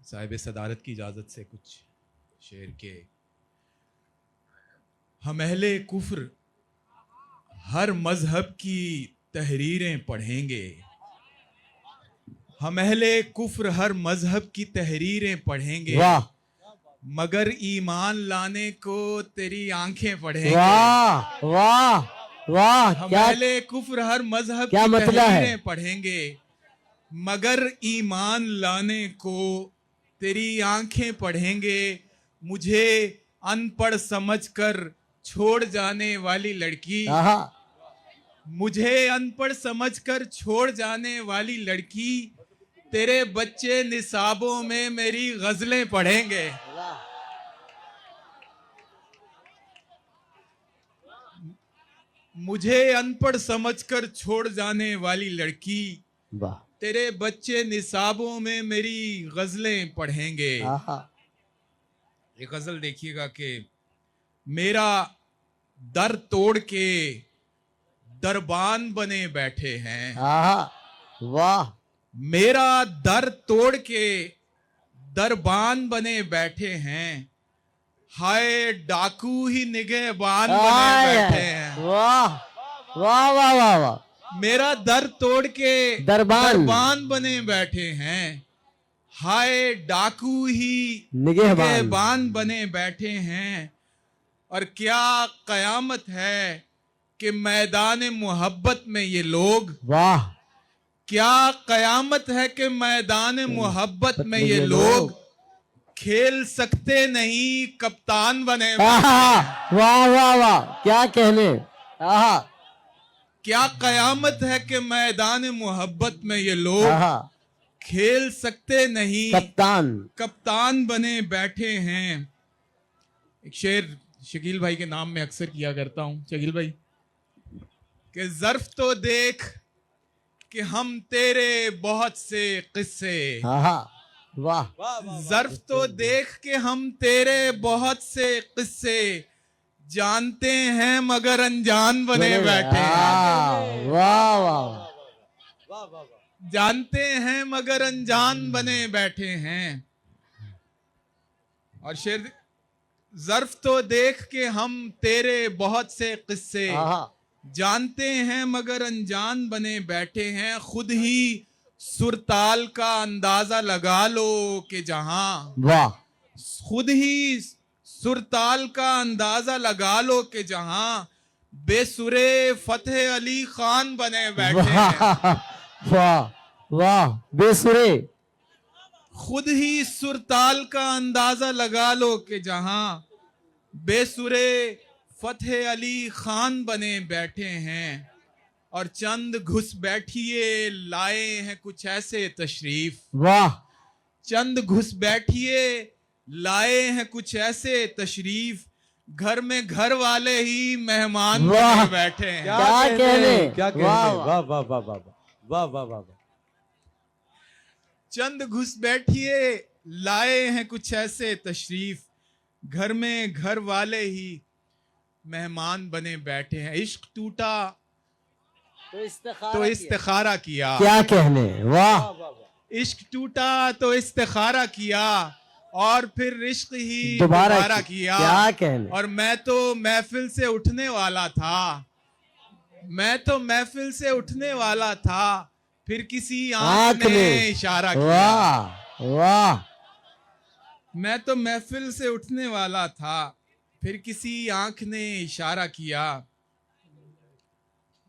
साहिब सदारत की इजाज़त से कुछ शेर के। हम अहले कुफ्र हर मजहब की तहरीरें पढ़ेंगे, हम अहले कुफ्र हर मजहब की तहरीरें पढ़ेंगे, मगर ईमान लाने को तेरी आंखें पढ़ेंगे। वाह वाह वाह, हम क्या अहले कुफ्र हर मजहब क्या की मतलब है? तहरीरें पढ़ेंगे, मगर ईमान लाने को तेरी आंखें पढ़ेंगे। मुझे अनपढ़ समझकर छोड़ जाने वाली लड़की, आहा, मुझे अनपढ़ समझकर छोड़ जाने वाली लड़की, तेरे बच्चे निसाबों में मेरी गजलें पढ़ेंगे। मुझे अनपढ़ समझकर छोड़ जाने वाली लड़की, वाह, तेरे बच्चे निसाबों में मेरी गजलें पढ़ेंगे। आहा, ये गजल देखिएगा कि मेरा दर तोड़ के दरबान बने बैठे हैं, आहा, वाह, मेरा दर तोड़ के दरबान बने बैठे हैं, हाय डाकू ही निगहबान बने बैठे हैं। वाह वाह वाह वाह वाह, मेरा दर तोड़ के दरबान बने बैठे हैं, हाय डाकू ही निगहबान बने बैठे हैं। और क्या कयामत है कि मैदान मोहब्बत में ये लोग, वाह, क्या कयामत है कि मैदान मोहब्बत में ये लोग खेल सकते नहीं कप्तान बने बैठे हैं। वाह वाह वाह, क्या कहने, आहा, क्या कयामत है कि मैदान मोहब्बत में ये लोग आहा, खेल सकते नहीं कप्तान बने बैठे हैं। एक शेर शकील भाई के नाम में अक्सर किया करता हूं, शकील भाई, कि ज़र्फ तो देख कि हम तेरे बहुत से किस्से, वाह, ज़र्फ तो देख के हम तेरे बहुत से किस्से जानते हैं मगर अनजान बने बैठे हैं। वाह वाह, जानते हैं मगर अनजान बने बैठे हैं। और शेर, ज़र्फ तो देख के हम तेरे बहुत से किस्से जानते हैं मगर अनजान बने बैठे हैं। खुद ही सुरताल का अंदाजा लगा लो कि जहां, वाह, खुद ही सुरताल का अंदाजा लगा लो कि जहां बेसुरे फतेह अली खान बने बैठे हैं। वाह वाह, बेसुरे, खुद ही सुरताल का अंदाजा लगा लो कि जहां बेसुरे फतेह अली खान बने बैठे हैं। और चंद घुस बैठिए लाए हैं कुछ ऐसे तशरीफ, वाह, चंद घुस बैठिए लाए हैं कुछ ऐसे तशरीफ, घर में घर वाले ही मेहमान बने बैठे हैं। क्या कहने, क्या कहने, वाह वाह वाह वाह वाह वाह वाह। चंद घुस बैठिए लाए हैं कुछ ऐसे तशरीफ, घर में घर वाले ही मेहमान बने बैठे हैं। इश्क टूटा तो इस्तिखारा किया, क्या कहने, वाह, इश्क टूटा तो इस्तिखारा किया और फिर इश्क ही दोबारा किया। क्या कहने, और मैं तो महफिल से उठने वाला था, मैं तो महफिल से उठने वाला था, फिर किसी आंख ने इशारा किया। वाह वाह, मैं तो महफिल से उठने वाला था, फिर किसी आंख ने इशारा किया।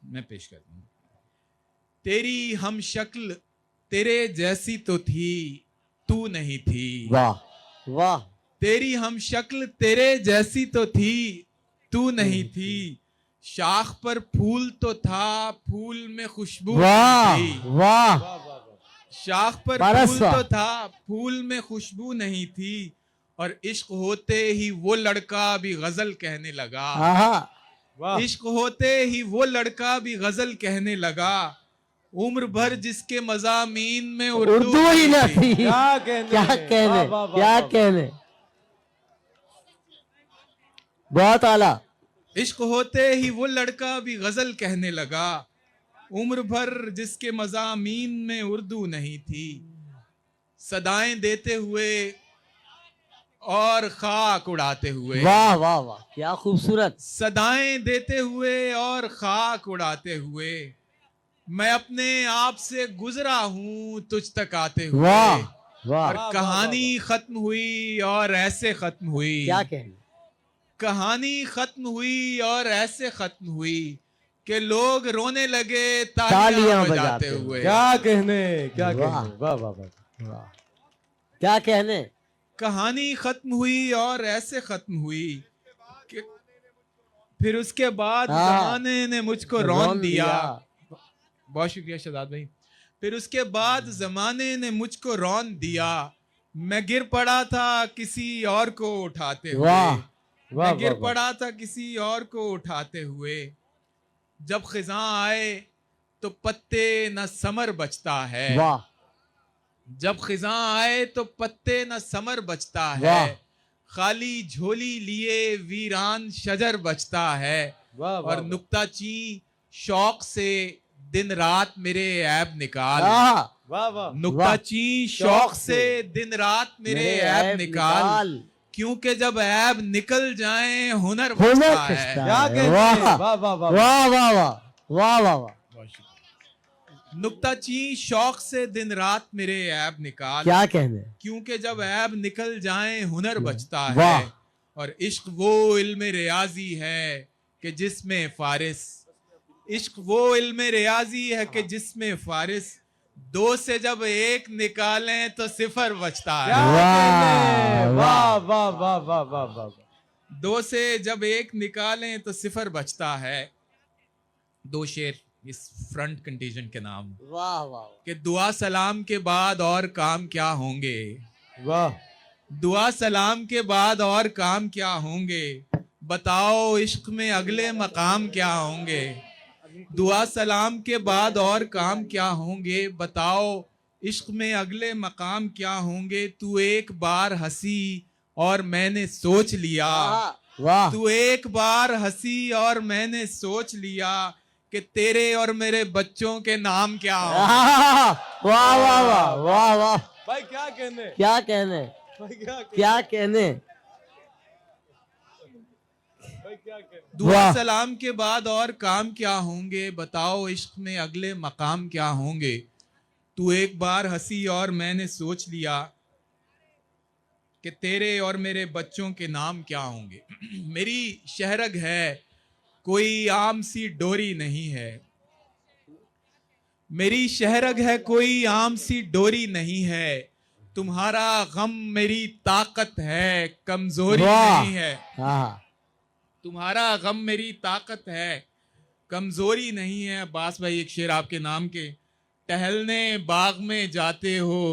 मैं पेश करता हूं। तेरी हम शक्ल तेरे जैसी तो थी, तू नहीं थी। वाह वाह, तेरी हम शक्ल तेरे जैसी तो थी, तू नहीं थी। शाख पर फूल तो था, फूल में खुशबू नहीं थी। वाह, शाख पर फूल तो था, फूल में खुशबू नहीं थी। और इश्क होते ही वो लड़का भी गजल कहने लगा, इश्क होते ही वो लड़का भी गजल कहने लगा। उम्र भर जिसके मज़ामीन में उर्दू ही न थी। क्या कहने, क्या कहने, क्या कहने, बहुत आला। इश्क होते ही वो लड़का भी गजल कहने लगा, उम्र भर जिसके मज़ामीन में उर्दू नहीं थी। सदाएं देते हुए और खाक उड़ाते हुए। वाह वाह वाह, क्या खूबसूरत। सदाएं देते हुए और खाक उड़ाते हुए, मैं अपने आप से गुजरा हूं तुझ तक आते हुए। वाह वाह, और कहानी खत्म हुई और ऐसे खत्म हुई। क्या कहने। कहानी खत्म हुई और ऐसे खत्म हुई कि लोग रोने लगे तालियां बजाते हुए। क्या कहने, क्या वाह। कहने, वाह वाह वाह वाह, क्या कहने। कहानी खत्म हुई और ऐसे खत्म हुई कि फिर उसके बाद हाँ, जमाने ने मुझको रौन दिया। दिया। बहुत शुक्रिया शहजाद भाई। फिर उसके बाद जमाने ने मुझको रौन दिया। मैं गिर पड़ा था किसी और को उठाते हुए। वाह वाह, मैं गिर वाह, वाह। पड़ा था किसी और को उठाते हुए। जब खिजां आए तो पत्ते न समर बचता है। वाह जब खिजां आए तो पत्ते न समर बचता वाह। है। खाली झोली लिए वीरान शजर बचता है। वाह, वाह, और वाह। नुक्ताची शौक से दिन रात मेरे ऐब निकाल। वाह वाह वाह, नुक्ताची शौक से दिन रात मेरे ऐब निकाल। क्योंकि जब ऐब निकल जाए हुनर बचता है। क्या कहने, वाह वाह वाह वाह वाह वाह वाह वाह वाह वाह, नुक्ताची शौक से दिन रात मेरे ऐब निकाल। क्या कहने। क्योंकि जब ऐब निकल जाए हुनर बचता वाह। है। और इश्क वो इल्म रियाजी है कि जिसमें फारिस। इश्क वो इल्म रियाजी है कि जिसमें फारिस। दो से जब एक निकालें तो सिफर बचता क्या है। कहने, वाह वाह वाह वाह वाह वाह। दो से जब एक निकालें तो सिफर बचता है। दो शेर इस फ्रंट कंटीजेंट के नाम वाह वाह कि दुआ सलाम के बाद और काम क्या होंगे। वाह, दुआ सलाम के बाद और काम क्या होंगे। बताओ इश्क में अगले मकाम क्या होंगे। दुआ सलाम के बाद और काम क्या होंगे। बताओ इश्क में अगले मकाम क्या होंगे। तू एक बार हंसी और मैंने सोच लिया। वाह। तू एक बार हंसी और मैंने सोच लिया कि तेरे और मेरे बच्चों के नाम क्या होंगे। वाह वाह वाह वाह वाह, भाई क्या कहने, क्या कहने, भाई क्या कहने, क्या कहने। भाई क्या कहने। दुआ वाह। सलाम के बाद और काम क्या होंगे। बताओ इश्क में अगले मकाम क्या होंगे। तू एक बार हंसी और मैंने सोच लिया कि तेरे और मेरे बच्चों के नाम क्या होंगे। मेरी शहरग है कोई आम सी डोरी नहीं है। मेरी शहरग है कोई आम सी डोरी नहीं है। तुम्हारा गम मेरी ताकत है कमजोरी वाह। नहीं है। हाँ, तुम्हारा गम मेरी ताकत है कमजोरी नहीं है। अब्बास भाई एक शेर आपके नाम के। टहलने बाग में जाते हो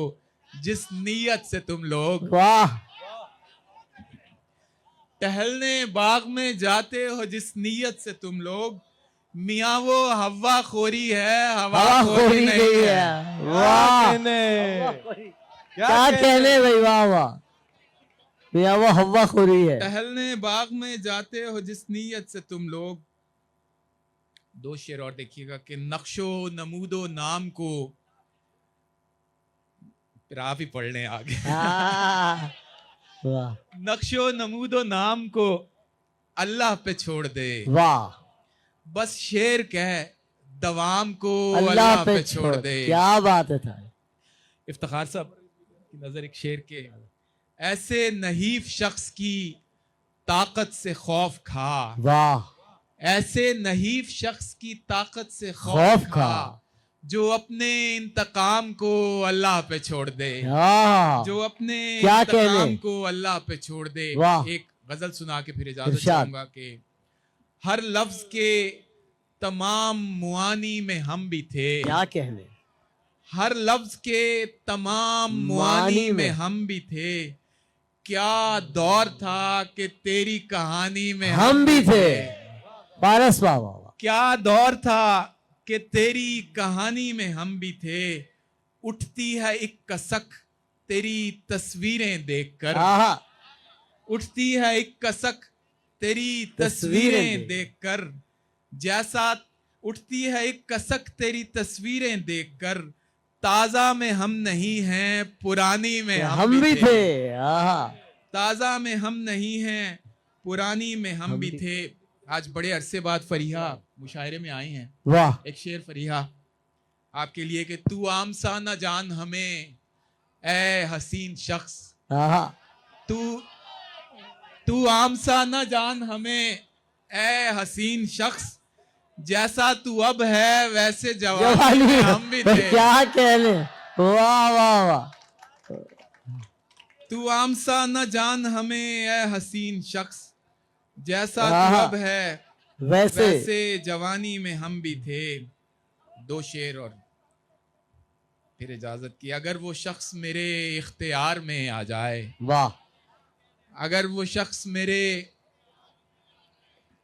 जिस नीयत से तुम लोग। वाह टहलने बाग में जाते हो जिस नीयत से तुम लोग। मियाँ वो हवा खोरी है हवा खोरी नहीं है। वाह, कहने, क्या कहने भाई, वाह वाह। भैया वो हवा खोरी है। टहलने बाग में जाते हो जिस नीयत से तुम लोग। दो शेर और देखिएगा कि नक्शो नमूदो नाम को फिर आप ही पढ़ लें आगे। हाँ, वाह नक्शो नमूदो नाम को अल्लाह पे छोड़ दे। वाह, बस शेर कह दवाम को अल्लाह पे छोड़ दे। क्या बात है था। इफ्तिखार साहब की नजर एक शेर के। ऐसे नहीफ शख्स की ताकत से खौफ खा। वाह, ऐसे नहीफ शख्स की ताकत से खौफ खौफ खा खा जो अपने इंतकाम को अल्लाह पे छोड़ दे। हाँ, जो अपने क्या इंतकाम कहने। को अल्लाह पे छोड़ दे। वाह। एक गजल सुना के फिर इजाजत इरशाद। चाहूंगा कि हर लफ्ज के तमाम मुआनी में हम भी थे। क्या कहने। हर लफ्ज के तमाम मुआनी में हम भी थे। क्या दौर था कि तेरी कहानी में हम भी थे। पारस वाह वाह वाह। क्या दौर था कि तेरी कहानी में हम भी थे। उठती है एक कसक तेरी तस्वीरें देखकर। हाँ, उठती है एक कसक तेरी तस्वीरें तस्वीरें देखकर। जैसा उठती है एक कसक तेरी तस्वीरें देखकर। ताजा में हम नहीं हैं, पुरानी में हम भी थे। आहा, ताजा में हम नहीं हैं, पुरानी में हम भी थे। आज बड़े अरसे बाद फरीहा मुशायरे में आए हैं। वाह, एक शेर फरीहा आपके लिए कि तू आम सा न जान हमें ए हसीन शख्स, आहा, तू आम सा न जान हमें ए हसीन शख्स, जैसा तू अब है वैसे जवानी में हम भी थे। क्या कहने, वाह वाह वाह। तू आम सा न जान हमें ए हसीन शख्स, जैसा तू अब है वैसे जवानी में हम भी थे। दो शेर और फिर इजाजत की। अगर वो शख्स मेरे इख्तियार में आ जाए, वाह, अगर वो शख्स मेरे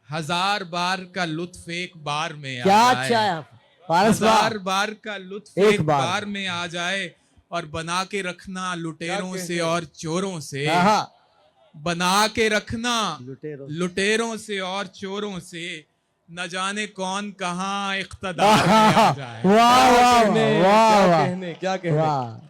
1000 बार का लुत्फ एक बार में आ क्या जाए, 1000 बार का लुत्फ एक बार में आ जाए, और बना के रखना लुटेरों से और चोरों से, बना के रखना लुटेरों से और चोरों से, न जाने कौन कहाँ इख्तियार में आ जाए। वाह वाह वाह, क्या कहने।